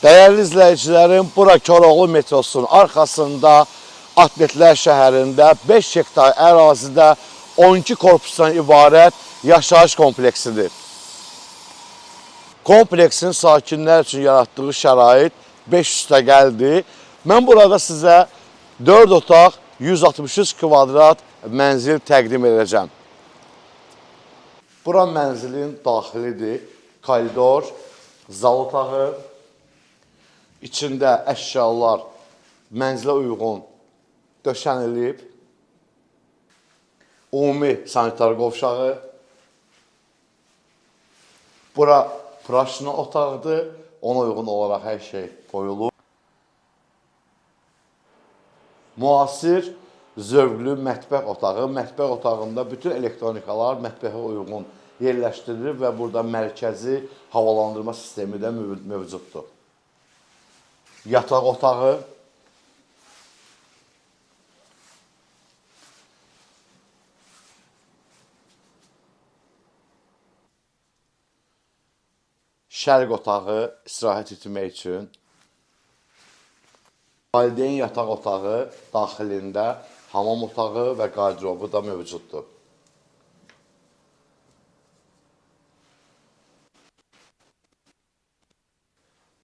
Dəyərli izləyicilərim, bura Koroğlu metrosunun arxasında Atletlər şəhərində 5 hektar ərazidə 12 korpusdan ibarət yaşayış kompleksidir. Kompleksin sakinlər üçün yaratdığı şərait 500-gəldir. Mən burada sizə 4 otaq 163 kvadrat mənzil təqdim edəcəm. Bura mənzilin daxilidir. Koridor, zal otağı, içində əşyalar mənzilə uyğun döşənilib. Ümumi sanitar qovşağı. Bura praşna otağıdır. Ona uyğun olaraq hər şey qoyulub. Müasir, zövqlü mətbəx otağı. Mətbəx otağında bütün elektronikalar mətbəxə uyğun yerləşdirilir və burada mərkəzi havalandırma sistemi də mövcuddur. Yataq otağı. Şərq otağı istirahət etmək üçün. Valideyn yataq otağı daxilində hamam otağı və qardirobu da mövcuddur.